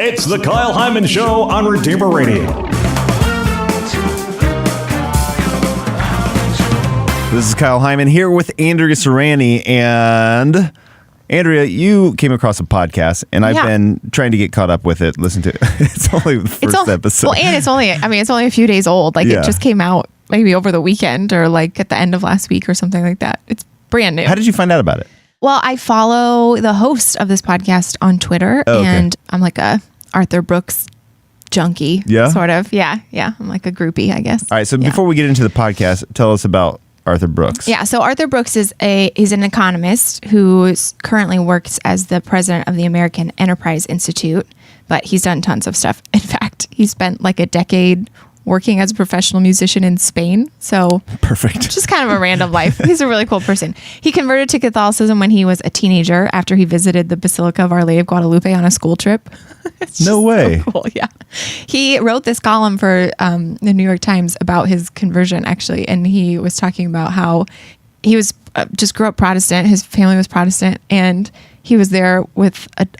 It's the Kyle Hyman Show on Redeemer Radio. This is Kyle Hyman here with Andrea Serrani. And Andrea, you came across a podcast, and I've been trying to get caught up with it. Listen to it. It's only the first episode. Well, and it's only a few days old. Like, it just came out maybe over the weekend or like at the end of last week or something like that. It's brand new. How did you find out about it? Well, I follow the host of this podcast on Twitter, and I'm like a Arthur Brooks junkie, sort of. Yeah. I'm like a groupie, I guess. All right. So before we get into the podcast, tell us about Arthur Brooks. Yeah. So Arthur Brooks is an economist who currently works as the president of the American Enterprise Institute, but he's done tons of stuff. In fact, he spent like a decade working as a professional musician in Spain. So perfect. Just kind of a random life. He's a really cool person. He converted to Catholicism when he was a teenager after he visited the Basilica of Our Lady of Guadalupe on a school trip. No way. So cool. Yeah. He wrote this column for the New York Times about his conversion, actually. And he was talking about how he was just grew up Protestant. His family was Protestant, and he was there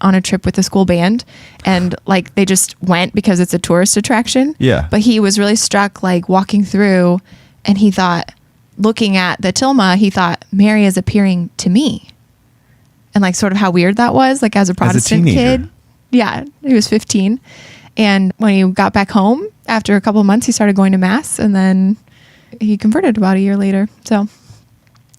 on a trip with the school band, and like they just went because it's a tourist attraction. Yeah. But he was really struck, like walking through, and he thought, looking at the tilma, he thought Mary is appearing to me, and like sort of how weird that was, like as a Protestant kid. Yeah, he was 15, and when he got back home after a couple of months, he started going to mass, and then he converted about a year later. So.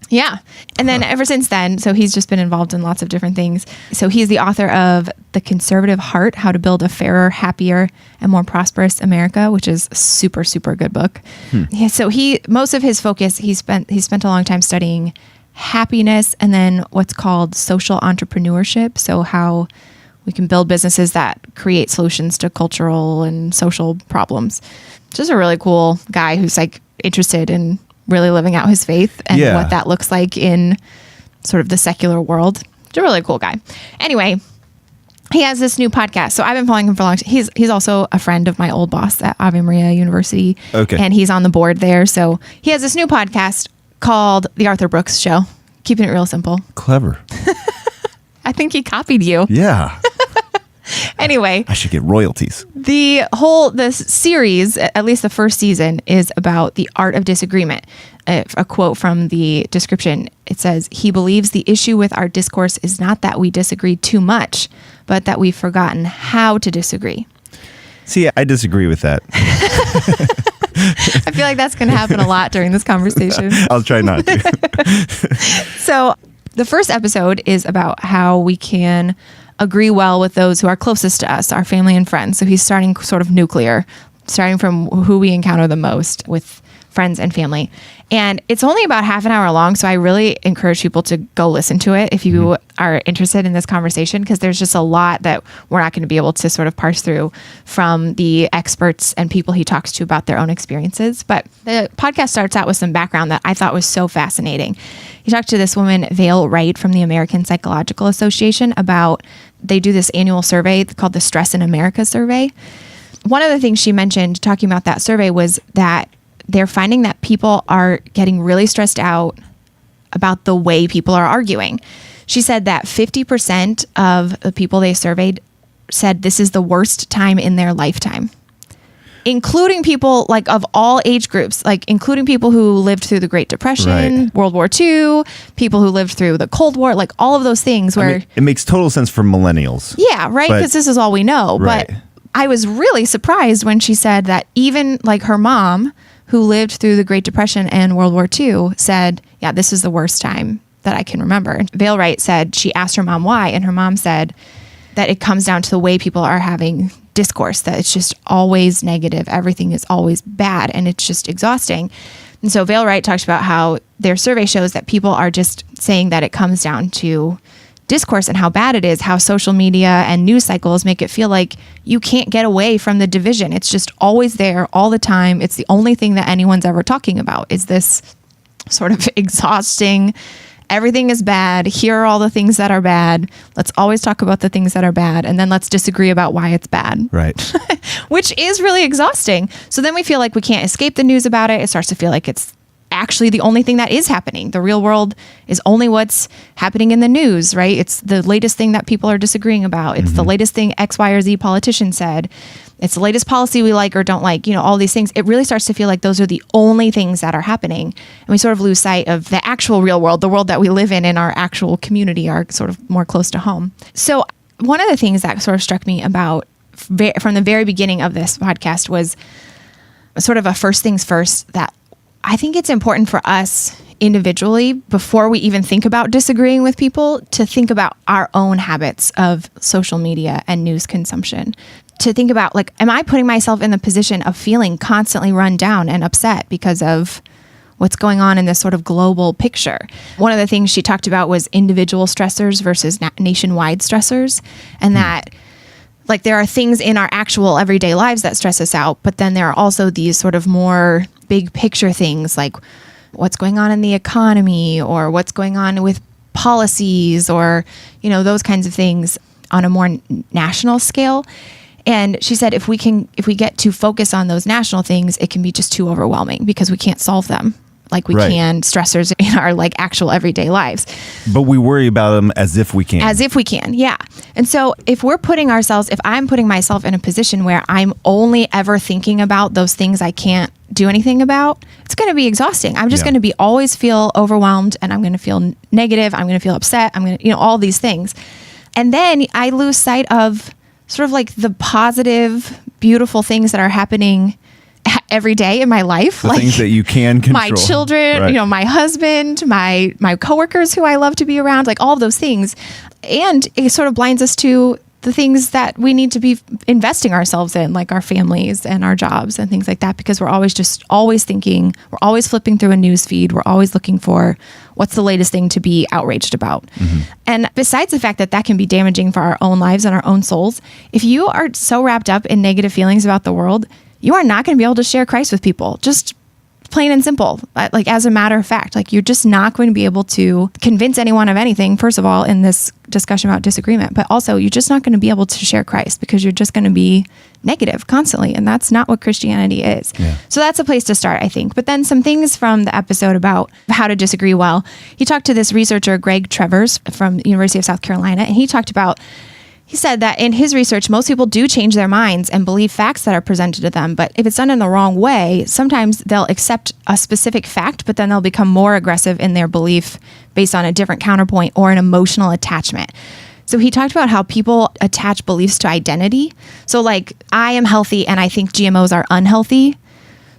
Yeah. And then ever since then, so he's just been involved in lots of different things. So he's the author of The Conservative Heart, How to Build a Fairer, Happier, and More Prosperous America, which is a super, super good book. Yeah, so most of his focus, he spent a long time studying happiness and then what's called social entrepreneurship. So how we can build businesses that create solutions to cultural and social problems. Just a really cool guy who's like interested in really living out his faith and what that looks like in sort of the secular world. He's a really cool guy. Anyway, he has this new podcast. So I've been following him for a long time. He's also a friend of my old boss at Ave Maria University. Okay. And he's on the board there. So he has this new podcast called The Arthur Brooks Show. Keeping it real simple. Clever. I think he copied you. Yeah. Anyway, I should get royalties. This series, at least the first season, is about the art of disagreement. A quote from the description, it says, "He believes the issue with our discourse is not that we disagree too much, but that we've forgotten how to disagree." See, I disagree with that. I feel like that's going to happen a lot during this conversation. I'll try not to. So the first episode is about how we can agree well with those who are closest to us, our family and friends. So he's starting sort of nuclear, starting from who we encounter the most with friends and family. And it's only about half an hour long. So I really encourage people to go listen to it if you are interested in this conversation, because there's just a lot that we're not going to be able to sort of parse through from the experts and people he talks to about their own experiences. But the podcast starts out with some background that I thought was so fascinating. He talked to this woman, Vale Wright, from the American Psychological Association they do this annual survey called the Stress in America survey. One of the things she mentioned talking about that survey was that they're finding that people are getting really stressed out about the way people are arguing. She said that 50% of the people they surveyed said this is the worst time in their lifetime, including people like of all age groups, like including people who lived through the Great Depression, World War II, people who lived through the Cold War, like all of those things where it makes total sense for millennials. Yeah, right. Because this is all we know. Right. But I was really surprised when she said that even like her mom, who lived through the Great Depression and World War II, said, yeah, this is the worst time that I can remember. Vale Wright said she asked her mom why, and her mom said that it comes down to the way people are having discourse, that it's just always negative. Everything is always bad, and it's just exhausting. And so Vale Wright talks about how their survey shows that people are just saying that it comes down to discourse and how bad it is, how social media and news cycles make it feel like you can't get away from the division. It's just always there all the time. It's the only thing that anyone's ever talking about is this sort of exhausting, everything is bad. Here are all the things that are bad. Let's always talk about the things that are bad, and then let's disagree about why it's bad. Right. Which is really exhausting. So then we feel like we can't escape the news about it. It starts to feel like it's actually the only thing that is happening. The real world is only what's happening in the news, right? It's the latest thing that people are disagreeing about. It's the latest thing X, Y, or Z politician said. It's the latest policy we like or don't like, all these things. It really starts to feel like those are the only things that are happening. And we sort of lose sight of the actual real world, the world that we live in our actual community, our sort of more close to home. So one of the things that sort of struck me about from the very beginning of this podcast was sort of a first things first, that I think it's important for us individually, before we even think about disagreeing with people, to think about our own habits of social media and news consumption. To think about, like, am I putting myself in the position of feeling constantly run down and upset because of what's going on in this sort of global picture? One of the things she talked about was individual stressors versus nationwide stressors, and that like there are things in our actual everyday lives that stress us out, but then there are also these sort of more big picture things like what's going on in the economy or what's going on with policies or, those kinds of things on a more national scale. And she said, if we get to focus on those national things, it can be just too overwhelming because we can't solve them like we can stressors in our like actual everyday lives. But we worry about them as if we can. As if we can, yeah. And so if I'm putting myself in a position where I'm only ever thinking about those things I can't do anything about, it's going to be exhausting. I'm just going to always feel overwhelmed, and I'm going to feel negative. I'm going to feel upset. I'm going to, all these things. And then I lose sight of sort of like the positive, beautiful things that are happening every day in my life, the like things that you can control. My children, right. My husband, my coworkers who I love to be around, like all of those things. And it sort of blinds us to the things that we need to be investing ourselves in, like our families and our jobs and things like that, because we're always thinking, we're always flipping through a news feed. We're always looking for what's the latest thing to be outraged about. And besides the fact that that can be damaging for our own lives and our own souls, if you are so wrapped up in negative feelings about the world, you are not going to be able to share Christ with people. Just plain and simple. Like, as a matter of fact, like, you're just not going to be able to convince anyone of anything, first of all, in this discussion about disagreement, but also you're just not going to be able to share Christ because you're just going to be negative constantly. And that's not what Christianity is. Yeah. So that's a place to start, I think. But then some things from the episode about how to disagree well. He talked to this researcher, Greg Trevers from the University of South Carolina, and he said that in his research, most people do change their minds and believe facts that are presented to them. But if it's done in the wrong way, sometimes they'll accept a specific fact, but then they'll become more aggressive in their belief based on a different counterpoint or an emotional attachment. So he talked about how people attach beliefs to identity. So like, I am healthy and I think GMOs are unhealthy.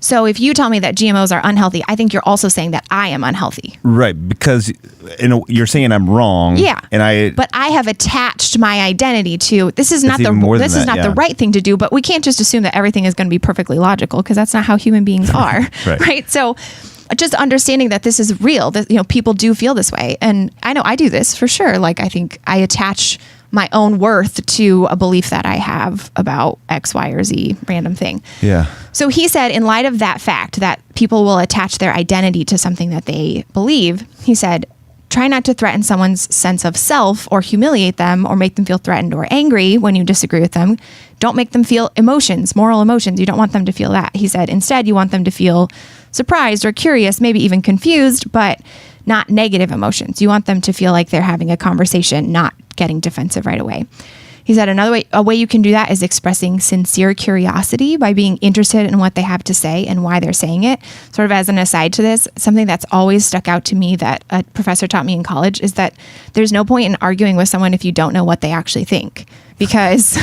So if you tell me that GMOs are unhealthy, I think you're also saying that I am unhealthy. Right, because you're saying I'm wrong. Yeah. But I have attached my identity to this is not the right thing to do, but we can't just assume that everything is going to be perfectly logical, because that's not how human beings are. Right? So just understanding that this is real, that people do feel this way. And I know I do this for sure. Like, I think I attach my own worth to a belief that I have about X, Y, or Z random thing. Yeah. So he said, in light of that fact that people will attach their identity to something that they believe, he said, try not to threaten someone's sense of self or humiliate them or make them feel threatened or angry when you disagree with them. Don't make them feel emotions, moral emotions. You don't want them to feel that. He said, instead, you want them to feel surprised or curious, maybe even confused, but not negative emotions. You want them to feel like they're having a conversation, not getting defensive right away. He said a way you can do that is expressing sincere curiosity by being interested in what they have to say and why they're saying it. Sort of as an aside to this, something that's always stuck out to me that a professor taught me in college is that there's no point in arguing with someone if you don't know what they actually think. Because,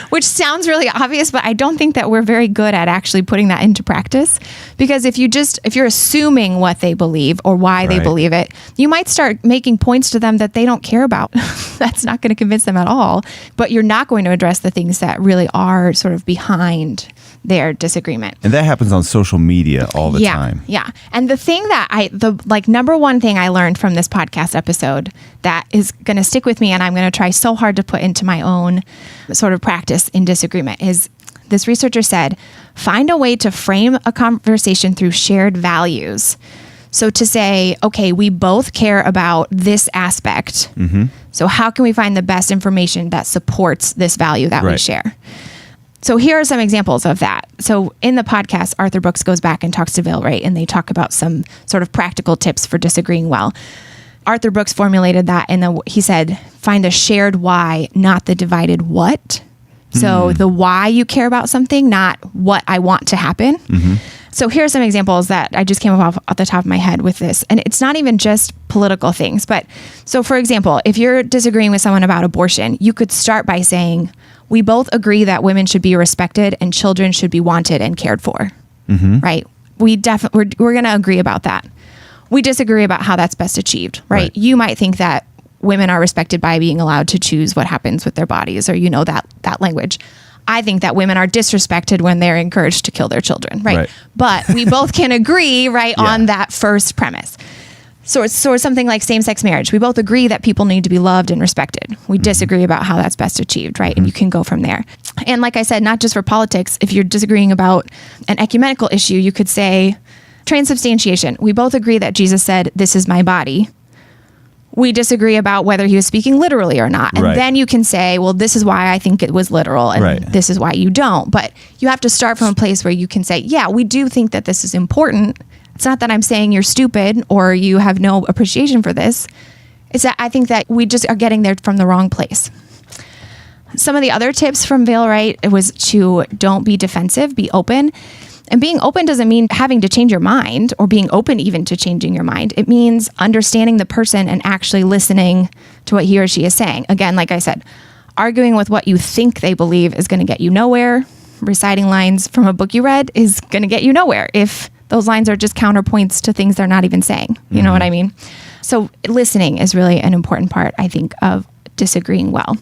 which sounds really obvious, but I don't think that we're very good at actually putting that into practice. Because if you're assuming what they believe or why they believe it, you might start making points to them that they don't care about. That's not going to convince them at all. But you're not going to address the things that really are sort of behind their disagreement. And that happens on social media all the time. Yeah. And the thing that number one thing I learned from this podcast episode that is going to stick with me and I'm going to try so hard to put into my own sort of practice in disagreement is, this researcher said, find a way to frame a conversation through shared values. So to say, okay, we both care about this aspect. Mm-hmm. So how can we find the best information that supports this value that we share? So here are some examples of that. So in the podcast, Arthur Brooks goes back and talks to Vail Wright, and they talk about some sort of practical tips for disagreeing well. Arthur Brooks formulated that, and he said, find the shared why, not the divided what. So the why you care about something, not what I want to happen. So here are some examples that I just came off the top of my head with this. And it's not even just political things. But so for example, if you're disagreeing with someone about abortion, you could start by saying, we both agree that women should be respected and children should be wanted and cared for, right? We're going to agree about that. We disagree about how that's best achieved, right? You might think that women are respected by being allowed to choose what happens with their bodies, or that language. I think that women are disrespected when they're encouraged to kill their children, right? But we both can agree, on that first premise. So it's something like same-sex marriage. We both agree that people need to be loved and respected. We disagree about how that's best achieved, right? And you can go from there. And like I said, not just for politics, if you're disagreeing about an ecumenical issue, you could say transubstantiation. We both agree that Jesus said, "This is my body." We disagree about whether he was speaking literally or not. And then you can say, well, this is why I think it was literal, and this is why you don't. But you have to start from a place where you can say, yeah, we do think that this is important. It's not that I'm saying you're stupid or you have no appreciation for this. It's that I think that we just are getting there from the wrong place. Some of the other tips from Vail Wright was to don't be defensive, be open. And being open doesn't mean having to change your mind or being open even to changing your mind. It means understanding the person and actually listening to what he or she is saying. Again, like I said, arguing with what you think they believe is going to get you nowhere. Reciting lines from a book you read is going to get you nowhere if those lines are just counterpoints to things they're not even saying. You know what I mean? So listening is really an important part, I think, of disagreeing well.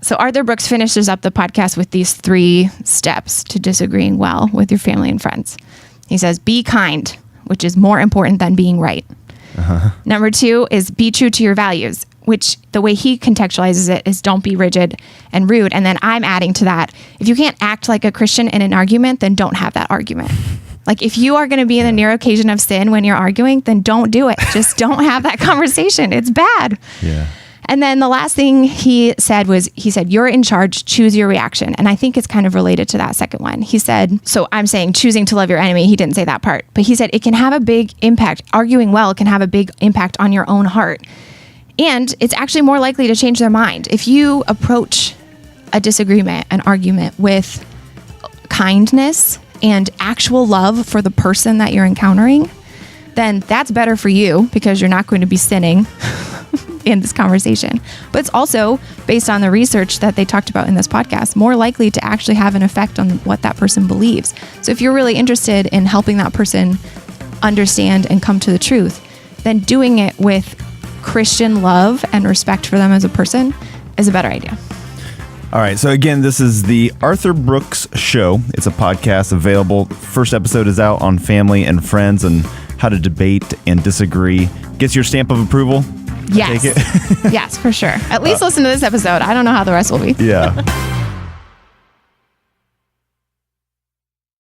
So Arthur Brooks finishes up the podcast with these 3 steps to disagreeing well with your family and friends. He says, be kind, which is more important than being right. Number 2 is be true to your values, which the way he contextualizes it is don't be rigid and rude. And then I'm adding to that, if you can't act like a Christian in an argument, then don't have that argument. Like if you are going to be in the near occasion of sin when you're arguing, then don't do it. Just don't have that conversation. It's bad. Yeah. And then the last thing he said, you're in charge, choose your reaction. And I think it's kind of related to that second one. He said, so I'm saying choosing to love your enemy. He didn't say that part, but he said it can have a big impact. Arguing well can have a big impact on your own heart. And it's actually more likely to change their mind. If you approach a disagreement, an argument with kindness and actual love for the person that you're encountering, then that's better for you because you're not going to be sinning in this conversation. But it's also, based on the research that they talked about in this podcast, more likely to actually have an effect on what that person believes. So if you're really interested in helping that person understand and come to the truth, then doing it with Christian love and respect for them as a person is a better idea. All right. So again, this is the Arthur Brooks Show. It's a podcast available. First episode is out on family and friends and how to debate and disagree. Gets your stamp of approval? Yes. Yes, for sure. At least listen to this episode. I don't know how the rest will be. Yeah.